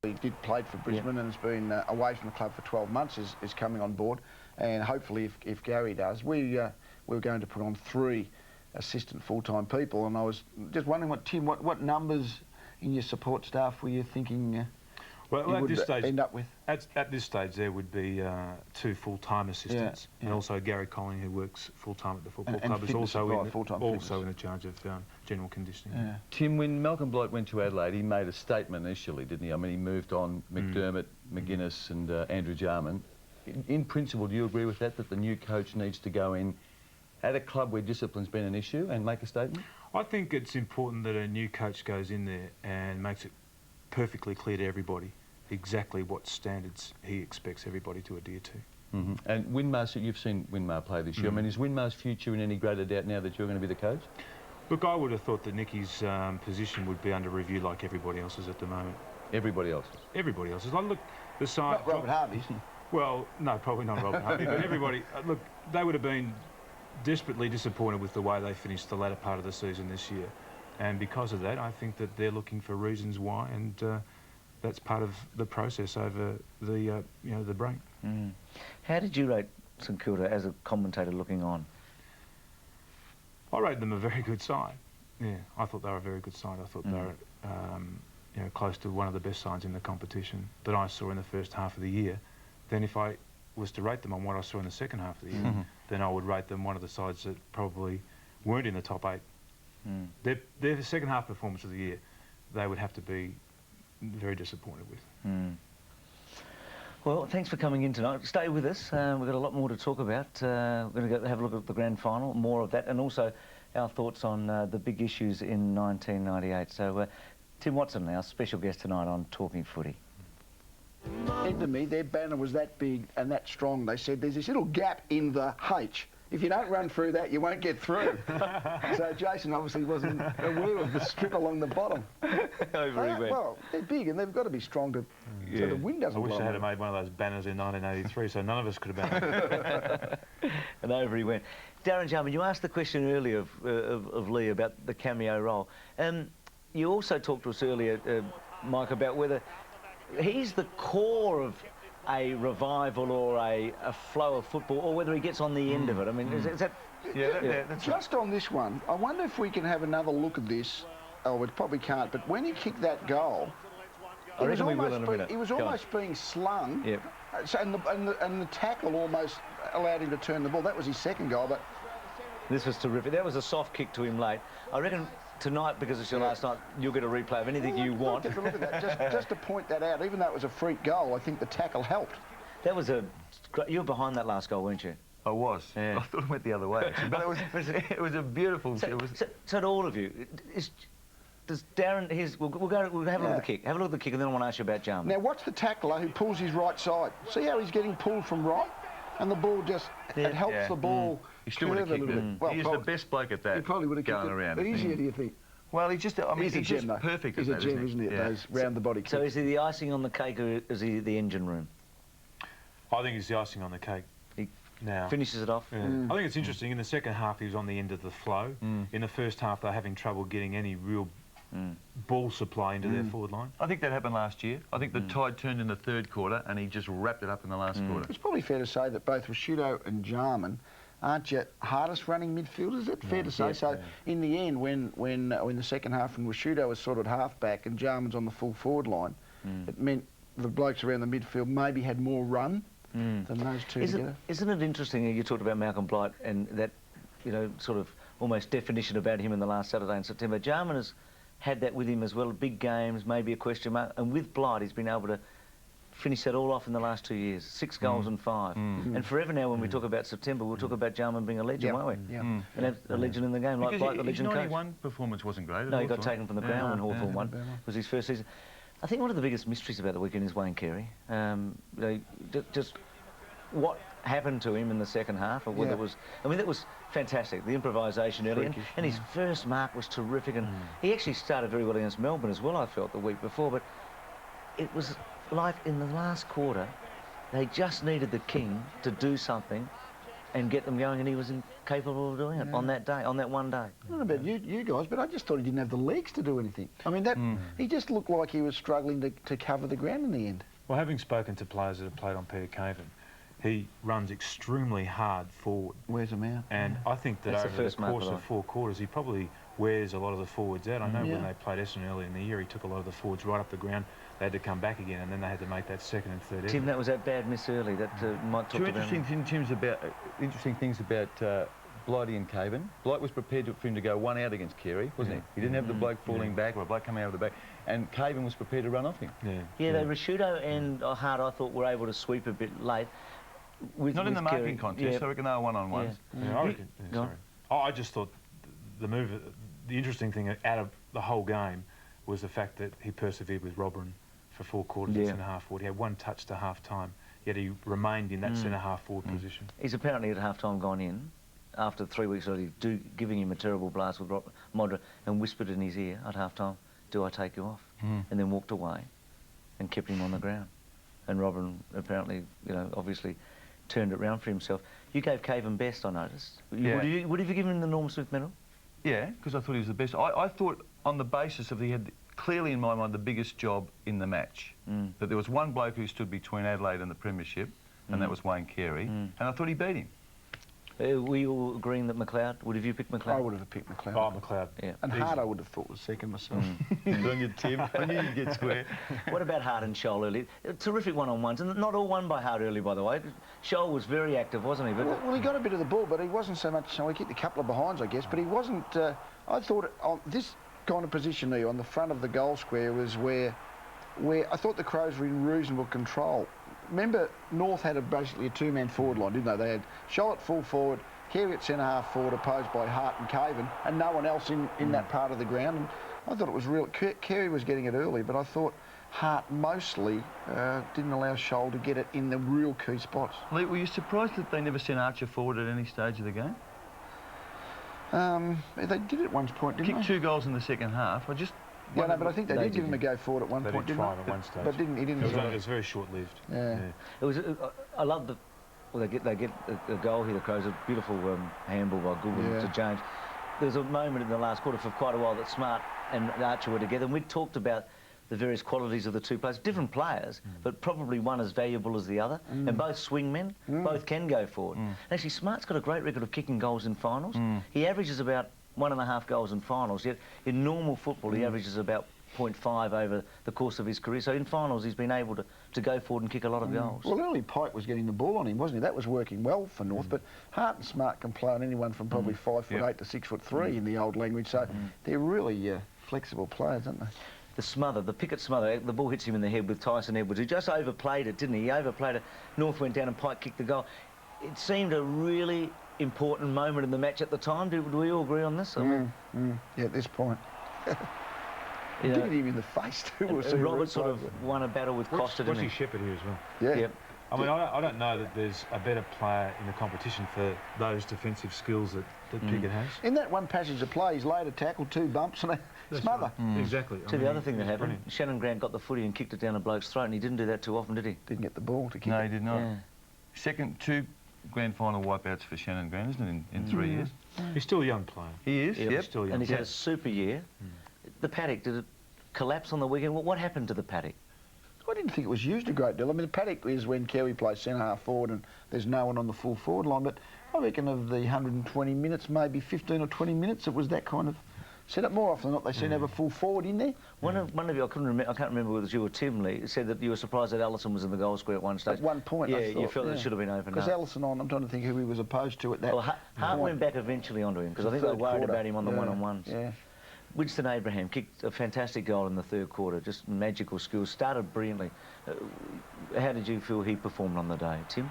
He did play for Brisbane and has been away from the club for 12 months, is coming on board. And hopefully if Gary does, we were going to put on 3 assistant full-time people. And I was just wondering, Tim, what numbers in your support staff were you thinking well, at this stage, end up with? At this stage, there would be 2 full-time assistants, and also Gary Colling, who works full-time at the football club, is also in the charge of general conditioning. Yeah. Tim, when Malcolm Blight went to Adelaide, he made a statement initially, didn't he? I mean, he moved on McDermott, McGuinness and Andrew Jarman. In principle, do you agree with that, that the new coach needs to go in at a club where discipline's been an issue and make a statement? I think it's important that a new coach goes in there and makes it perfectly clear to everybody exactly what standards he expects everybody to adhere to. And Winmar, so you've seen Winmar play this year. I mean, is Winmar's future in any greater doubt now that you're going to be the coach? Look, I would have thought that Nicky's position would be under review like everybody else's at the moment. Everybody else's? Everybody else's. Like, look, the side... Not Robert Harvey's. Well, no, probably not Robert Harvey, but everybody... look, they would have been desperately disappointed with the way they finished the latter part of the season this year. And because of that, I think that they're looking for reasons why, and that's part of the process over the, you know, the break. How did you rate St Kilda as a commentator looking on? I rated them a very good side. Yeah, I thought they were a very good side. I thought they were, you know, close to one of the best sides in the competition that I saw in the first half of the year. Then if I was to rate them on what I saw in the second half of the year, then I would rate them one of the sides that probably weren't in the top 8. Their second half performance of the year, they would have to be very disappointed with. Well, thanks for coming in tonight. Stay with us. We've got a lot more to talk about. We're going to go have a look at the grand final, more of that, and also our thoughts on the big issues in 1998. So, Tim Watson, our special guest tonight on Talking Footy. Said to me, their banner was that big and that strong. They said there's this little gap in the H. If you don't run through that, you won't get through. So Jason obviously wasn't aware of the strip along the bottom. Well, they're big and they've got to be strong to, so the wind doesn't blow. I wish I had made one of those banners in 1983, so none of us could have been it. And over he went. Darren Jarman, you asked the question earlier of Lee about the cameo role. You also talked to us earlier, Mike, about whether he's the core of a revival or a flow of football, or whether he gets on the end of it. I mean, is that... That's just on this one, I wonder if we can have another look at this. Oh, we probably can't, but when he kicked that goal, he was almost being slung, so, and the tackle almost allowed him to turn the ball. That was his second goal, but... This was terrific. That was a soft kick to him late. I reckon tonight, because it's your last night, you'll get a replay of anything you want. Look at that. Just to point that out, even though it was a freak goal, I think the tackle helped. That was a... You were behind that last goal, weren't you? I was. Yeah. I thought it went the other way, actually. But it was a beautiful... So to all of you, does Darren... We'll have a look at the kick. Have a look at the kick, and then I want to ask you about Jarman. Now, watch the tackler who pulls his right side. See how he's getting pulled from right? And the ball just... It helps the ball... He still would have kicked it. Well, he's the best bloke at that. He probably would have kicked it around. But easier, do you think? Well, he's just... I mean, he's just gem, perfect at that, isn't he? Those round-the-body kicks. So is he the icing on the cake, or is he the engine room? I think he's the icing on the cake. He now finishes it off. I think it's interesting. In the second half, he was on the end of the flow. In the first half, they're having trouble getting any real ball supply into their forward line. I think that happened last year. I think the tide turned in the third quarter, and he just wrapped it up in the last quarter. It's probably fair to say that both Rashudo and Jarman aren't your hardest running midfielders. Is it fair to say? So in the end, when the second half and Rashudo was sort of half back and Jarman's on the full forward line, it meant the blokes around the midfield maybe had more run than those two together. Isn't it interesting? You talked about Malcolm Blight and that, you know, sort of almost definition about him in the last Saturday in September. Jarman has had that with him as well. Big games, maybe a question mark, and with Blight, he's been able to finish that all off in the last 2 years. 6 goals and 5. And forever now, when we talk about September, we'll talk about Jarman being a legend, won't we? And a legend in the game, like Blight, the legend coach. His 91 performance wasn't great. No, he got taken from the ground when Hawthorn won. It was his first season. I think one of the biggest mysteries about the weekend is Wayne Carey. Just what happened to him in the second half, or whether it was... I mean, that was fantastic, the improvisation early, and his first mark was terrific, and he actually started very well against Melbourne as well, I felt, the week before, but it was like in the last quarter, they just needed the king to do something, and get them going, and he was incapable of doing it on that day, on that one day. I don't know about you guys, but I just thought he didn't have the legs to do anything. I mean, he just looked like he was struggling to cover the ground in the end. Well, having spoken to players that have played on Peter Caven, he runs extremely hard forward. Wears them out. And I think that That's over the course of 4 quarters, he probably wears a lot of the forwards out. I know when they played Essendon early in the year, he took a lot of the forwards right up the ground. They had to come back again, and then they had to make that second and third. Tim, that was that bad miss early that Mike talked about. Interesting things about Blighty and Caven. Blight was prepared for him to go one out against Carey, wasn't he? He didn't have the bloke falling back or a bloke coming out of the back, and Caven was prepared to run off him. Rashudo and Hart, I thought, were able to sweep a bit late. Not in the marking contest, I reckon they were one-on-ones. I reckon. Sorry. I just thought the interesting thing out of the whole game was the fact that he persevered with Robin for 4 quarters at centre-half forward. He had 1 touch to half-time, yet he remained in that centre-half forward position. He's apparently at half-time gone in, after 3 weeks already, giving him a terrible blast with Modra, and whispered in his ear at half-time, "Do I take you off?" And then walked away and kept him on the ground. And Robin apparently, obviously turned it round for himself. You gave Caven best, I noticed. Would you have given him the Norm Smith medal? Yeah, because I thought he was the best. I thought on the basis of he had clearly in my mind the biggest job in the match. That there was one bloke who stood between Adelaide and the premiership, and that was Wayne Carey, and I thought he beat him. Were you all agreeing that McLeod? Would have you picked McLeod? I would have picked McLeod. Oh, McLeod. Yeah. And Hart I would have thought was second myself. Good on you, Tim. I knew you'd get square. What about Hart and Scholl early? Terrific one-on-ones, and not all won by Hart early, by the way. Scholl was very active, wasn't he? But well, he got a bit of the ball, but he wasn't so much... So he kicked a couple of behinds, I guess, but he wasn't... I thought this kind of position there on the front of the goal square was where I thought the Crows were in reasonable control. Remember, North had basically a 2-man forward line, didn't they? They had Scholl at full forward, Carey at centre-half forward, opposed by Hart and Caven, and no one else in that part of the ground. And I thought it was real... Carey was getting it early, but I thought Hart mostly didn't allow Scholl to get it in the real key spots. Lee, were you surprised that they never sent Archer forward at any stage of the game? They did at one point, didn't they? Kicked 2 goals in the second half. Yeah, no, but I think they did give him a go forward at one point, didn't they? At one stage. But he didn't. It was very short-lived. Yeah. It was. I love the. Well, they get a goal here. The Crows, a beautiful handball by Goodwin to James. There was a moment in the last quarter for quite a while that Smart and Archer were together, and we talked about the various qualities of the two players. Different players, but probably one as valuable as the other. And both swing men, both can go forward. And actually, Smart's got a great record of kicking goals in finals. He averages about 1.5 goals in finals, yet in normal football he averages about 0.5 over the course of his career. So in finals he's been able to go forward and kick a lot of goals. Well, early Pike was getting the ball on him, wasn't he? That was working well for North, but Hart and Smart can play on anyone from probably 5'8" to 6'3" in the old language, so they're really flexible players, aren't they? The smother, the Pickett smother, the ball hits him in the head with Tyson Edwards. He just overplayed it, didn't he? He overplayed it. North went down and Pike kicked the goal. It seemed a really important moment in the match at the time. Do we all agree on this? Yeah, at this point. He did him in the face too. Robert sort of won a battle with Costa, didn't he? What's Shepherd here as well? Yeah. Yep. I mean, I don't know that there's a better player in the competition for those defensive skills that Pickett has. In that one passage of play, he's laid a tackle, 2 bumps and a smother. Right. Exactly. See, the other thing that happened, Shannon Grant got the footy and kicked it down a bloke's throat, and he didn't do that too often, did he? Didn't get the ball to kick No, it. he did not. Yeah. Second, 2 grand final wipeouts for Shannon Grant, isn't it, in 3 years? He's still a young player. He is, Yep. yep. Still young. And he's had a super year. The paddock, did it collapse on the weekend? What happened to the paddock? I didn't think it was used a great deal. I mean, the paddock is when Carey plays centre-half forward and there's no one on the full forward line, but I reckon of the 120 minutes, maybe 15 or 20 minutes, it was that kind of setup. More often than not, they seem to have a full forward in there. One of you, I can't remember whether it was you or Tim Lee, said that you were surprised that Allison was in the goal square at one stage. At one point, yeah, I thought, you felt that should have been opened up. Because Allison I'm trying to think who he was opposed to at that Well, Hart went back eventually onto him, because I think they were worried about him on the one-on-ones. Yeah. Winston Abraham kicked a fantastic goal in the third quarter, just magical skills, started brilliantly. How did you feel he performed on the day, Tim?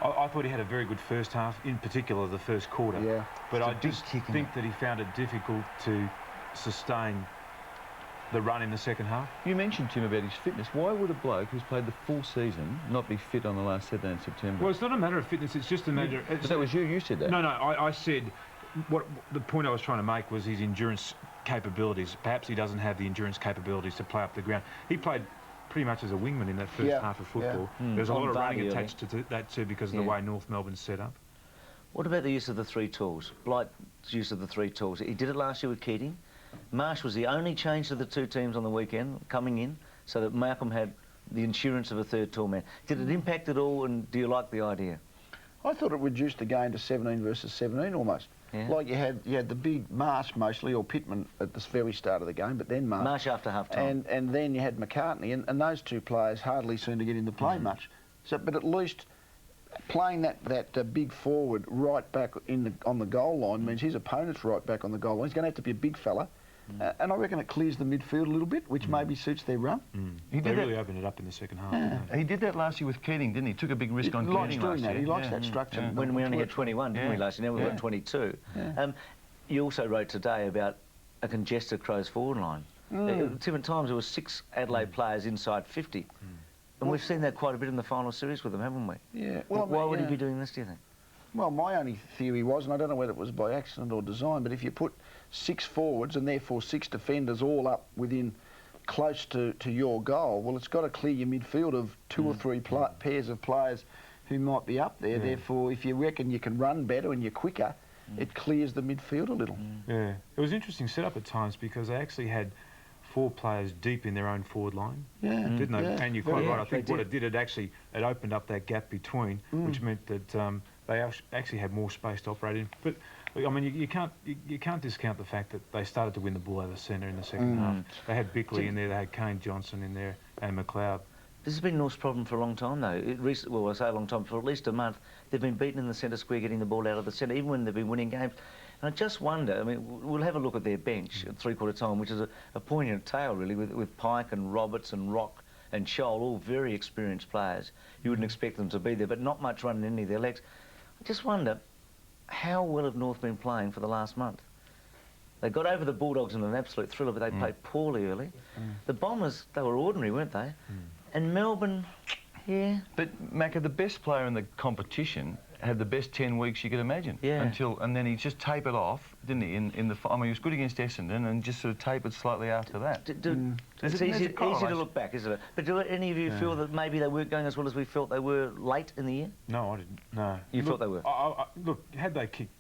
I thought he had a very good first half, in particular the first quarter. Yeah. But I just think that he found it difficult to sustain the run in the second half. You mentioned, Tim, about his fitness. Why would a bloke who's played the full season not be fit on the last Saturday in September? Well, it's not a matter of fitness, it's just a matter... But that was you said that. No, I said... the point I was trying to make was his endurance capabilities. Perhaps he doesn't have the endurance capabilities to play up the ground. He played pretty much as a wingman in that first half of football. There's a lot of running attached to that too because of the way North Melbourne's set up. What about the use of the 3 tools? Blight's use of the 3 tools. He did it last year with Keating. Marsh was the only change to the 2 teams on the weekend coming in, so that Malcolm had the insurance of a 3rd tall man. Did it impact at all, and do you like the idea? I thought it reduced the game to 17 versus 17 almost. Yeah. Like you had the big Marsh mostly, or Pittman at the very start of the game, but then Marsh after half time. And then you had McCartney, and those 2 players hardly seemed to get into play much. So, but at least playing that big forward right back on the goal line means his opponent's right back on the goal line. He's going to have to be a big fella. And I reckon it clears the midfield a little bit, which maybe suits their run. They really opened it up in the second half. Didn't they? He did that last year with Keating, didn't he? Took a big risk on Keating last year. He likes that structure. When we only had 21, didn't we, last year? Now we've got 22. You also wrote today about a congested Crows forward line. Different times there were 6 Adelaide players inside 50. And we've seen that quite a bit in the final series with them, haven't we? Yeah. Well, why would he be doing this, do you think? Well, my only theory was, and I don't know whether it was by accident or design, but if you put 6 forwards and therefore 6 defenders all up within close to your goal, well, it's got to clear your midfield of 2 or 3 pairs of players who might be up there. Therefore, if you reckon you can run better and you're quicker, it clears the midfield a little. Yeah. It was interesting setup at times because they actually had 4 players deep in their own forward line, didn't they? And you're quite right. I think what it did, it opened up that gap between, which meant that they actually had more space to operate in. But I mean, you can't discount the fact that they started to win the ball out of the centre in the second half. They had Bickley in there, they had Kane Johnson in there, and McLeod. This has been North's problem for a long time, though. Well, I say a long time, for at least a month. They've been beaten in the centre square, getting the ball out of the centre, even when they've been winning games. And I just wonder, I mean, we'll have a look at their bench at 3/4 time, which is a poignant tale, really, with Pike and Roberts and Rock and Scholl, all very experienced players. You wouldn't expect them to be there, but not much running in any of their legs. I just wonder, how well have North been playing for the last month? They got over the Bulldogs in an absolute thriller, but they played poorly early. The Bombers, they were ordinary, weren't they? And Melbourne, yeah. But, Macca, the best player in the competition had the best 10 weeks you could imagine. Yeah. And then he just tapered off, didn't he? I mean, he was good against Essendon and just sort of tapered slightly after that. It's easy to look back, isn't it? But do any of you feel that maybe they weren't going as well as we felt they were late in the year? No, I didn't. No. You thought they were? Look, had they kicked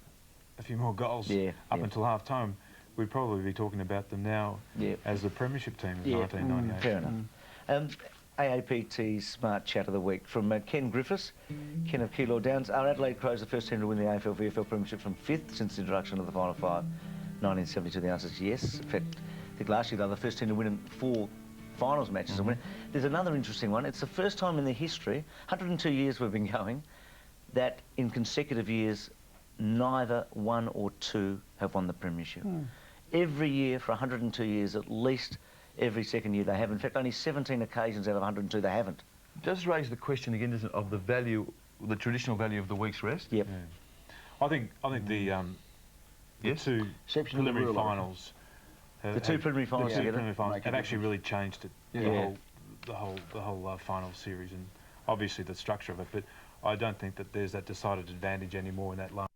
a few more goals up until half-time, we'd probably be talking about them now as the premiership team of 1998. Fair enough. AAPT's Smart Chat of the Week from Ken Griffiths. Ken of Keilor Downs. Are Adelaide Crows the first team to win the AFL-VFL Premiership from 5th since the introduction of the Final 5? 1972, the answer is yes. In fact, I think last year they were the first team to win in 4 finals matches. There's another interesting one. It's the first time in the history, 102 years we've been going, that in consecutive years neither 1 or 2 have won the Premiership. Every year for 102 years, at least every second year they have. In fact, only 17 occasions out of 102 they haven't. It does raise the question again, doesn't it, of the value, the traditional value of the week's rest? Yep. Yeah. I think the 2 preliminary finals. The 2 preliminary finals together have actually really changed it. The whole final series, and obviously the structure of it. But I don't think that there's that decided advantage anymore in that last.